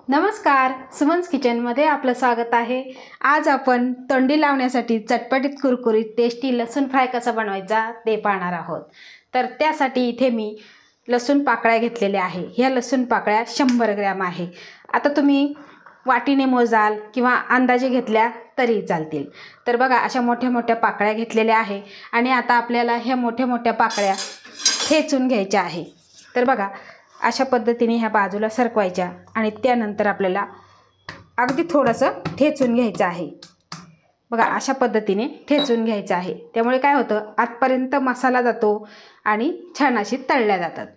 नमस्कार, सुमन्स किचनमध्ये आपलं स्वागत आहे। आज आपण तोंडी लावण्यासाठी चटपटीत कुरकुरीत टेस्टी लसूण फ्राय कसा बनवायचा ते पाहणार आहोत। तर त्यासाठी इथे मी लसूण पाकळ्या घेतलेल्या आहे। ह्या लसूण पाकळ्या 100 ग्रॅम आहे। आता तुम्ही वाटीने मोजाल किंवा अंदाजे घेतल्या तरी चालतील। तर बघा अशा मोठ्या मोठ्या पाकळ्या घेतलेल्या आहे आणि आता आपल्याला ह्या मोठ्या मोठ्या पाकळ्या ठेचून घ्यायच्या आहे। तर बघा अशा पद्धतीने ह्या बाजूला सरकवायच्या आणि त्यानंतर आपल्याला अगदी थोडंसं ठेचून घ्यायचं आहे। बघा अशा पद्धतीने ठेचून घ्यायचं आहे। त्यामुळे काय होतं, आतपर्यंत मसाला जातो आणि छान अशी तळल्या जातात।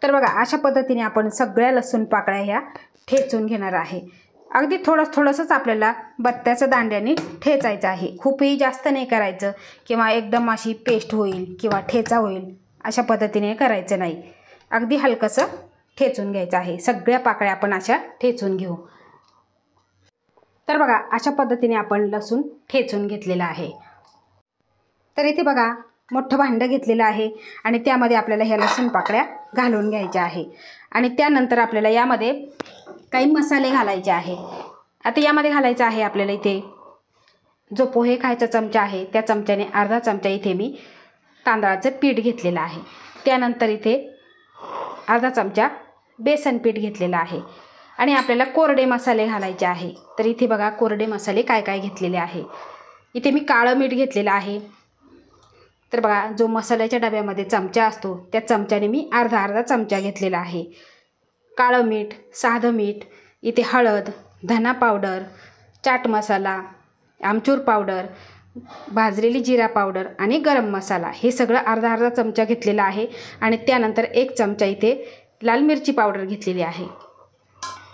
तर बघा अशा पद्धतीने आपण सगळ्या लसूण पाकळ्या ह्या ठेचून घेणार आहे। अगदी थोडंसंच आपल्याला बत्त्याच्या दांड्याने ठेचायचं आहे। खूपही जास्त नाही करायचं किंवा एकदम अशी पेस्ट होईल किंवा ठेचा होईल अशा पद्धतीने करायचं नाही। अगदी हलकसं ठेचून घ्यायचं आहे। सगळ्या पाकळ्या आपण अशा ठेचून घेऊ। तर बघा अशा पद्धतीने आपण लसूण ठेचून घेतलेला आहे। तर इथे बघा मोठं भांडं घेतलेलं आहे आणि त्यामध्ये आपल्याला ह्या लसूण पाकळ्या घालून घ्यायच्या आहे आणि त्यानंतर आपल्याला यामध्ये काही मसाले घालायचे आहे। आता यामध्ये घालायचं आहे आपल्याला इथे जो पोहे खायचा चमचा आहे त्या चमच्याने अर्धा चमचा इथे मी तांदळाचं पीठ घेतलेलं आहे। त्यानंतर इथे अर्धा चमचा बेसन पीठ घेतलेलं आहे आणि आपल्याला कोरडे मसाले घालायचे आहे। तर इथे बघा कोरडे मसाले काय काय घेतलेले आहे। इथे मी काळं मीठ घेतलेलं आहे। तर बघा जो मसाल्याच्या डब्यामध्ये चमचा असतो त्या चमच्याने मी अर्धा चमचा घेतलेला आहे। काळं मीठ, साधं मीठ, इथे हळद, धना पावडर, चाट मसाला, आमचूर पावडर, भाजलेली जिरा पावडर आणि गरम मसाला हे सगळं अर्धा चमचा घेतलेला आहे आणि त्यानंतर 1 चमचा इथे लाल मिरची पावडर घेतलेली आहे।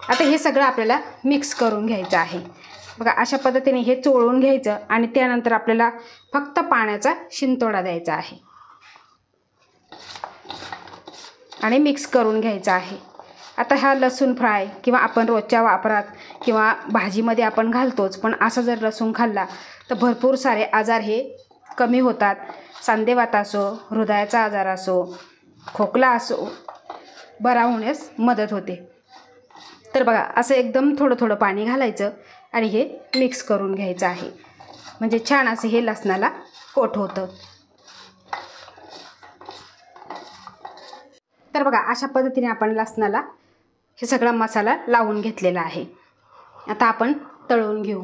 आता हे सगळं आपल्याला मिक्स करून घ्यायचं आहे। बघा अशा पद्धतीने हे चोळून घ्यायचं आणि त्यानंतर आपल्याला फक्त पाण्याचा शिंतोडा द्यायचा आहे आणि मिक्स करून घ्यायचं आहे। आता हा लसूण फ्राय किंवा आपण रोजच्या वापरात किंवा भाजीमध्ये आपण घालतोच, पण असा जर लसूण खाल्ला तर भरपूर सारे आजार हे कमी होतात। सांधेवात असो, हृदयाचा आजार असो, खोकला असो, बरा होण्यास मदत होते। तर बघा असं एकदम थोडं पाणी घालायचं आणि हे मिक्स करून घ्यायचं आहे, म्हणजे छान असं हे लसणाला कोट होतं। तर बघा अशा पद्धतीने आपण लसणाला हे सगळा मसाला लावून घेतलेला आहे। आता आपण तळून घेऊ।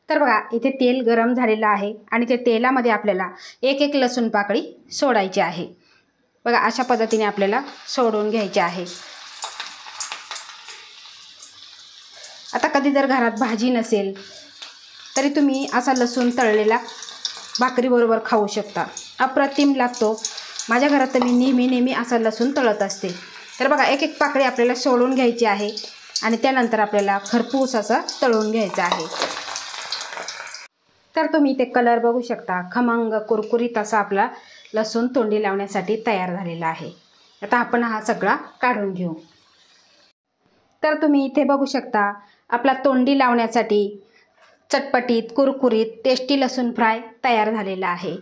तर बघा इथे तेल गरम झालेलं आहे आणि त्या तेलामध्ये आपल्याला एक लसूण पाकळी सोडायची आहे। बघा अशा पद्धतीने आपल्याला सोडून घ्यायची आहे। आता कधी जर घरात भाजी नसेल तरी तुम्ही असा लसूण तळलेला भाकरीबरोबर खाऊ शकता, अप्रतिम लागतो। माझ्या घरात तर मी नेहमी असा लसूण तळत असते। तर बघा एक पाकळी आपल्याला सोडून घ्यायची आहे आणि त्यानंतर आपल्याला खरपूस असं तळून घ्यायचं आहे। तर तुम्ही ते कलर बघू शकता, खमंग कुरकुरीत असा आपला लसूण तोंडी लावण्यासाठी तयार झालेला आहे। आता आपण हा सगळा काढून घेऊ। तर तुम्ही इथे बघू शकता आपला तोंडी लावण्यासाठी चटपटीत कुरकुरीत टेस्टी लसूण फ्राय तयार झालेला आहे।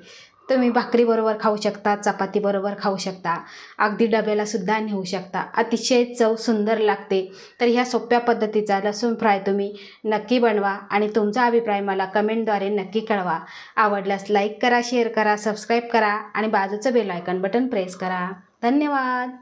तुम्ही भाकरीबरोबर खाऊ शकता, चपातीबरोबर खाऊ शकता, अगदी डब्याला सुद्धा नेऊ शकता। अतिशय चव सुंदर लागते। तर ह्या सोप्या पद्धतीचा लसूण फ्राय तुम्ही नक्की बनवा आणि तुमचा अभिप्राय मला कमेंटद्वारे नक्की कळवा। आवडल्यास लाईक करा, शेअर करा, सबस्क्राईब करा आणि बाजूचं बेल आयकॉन बटन प्रेस करा। धन्यवाद।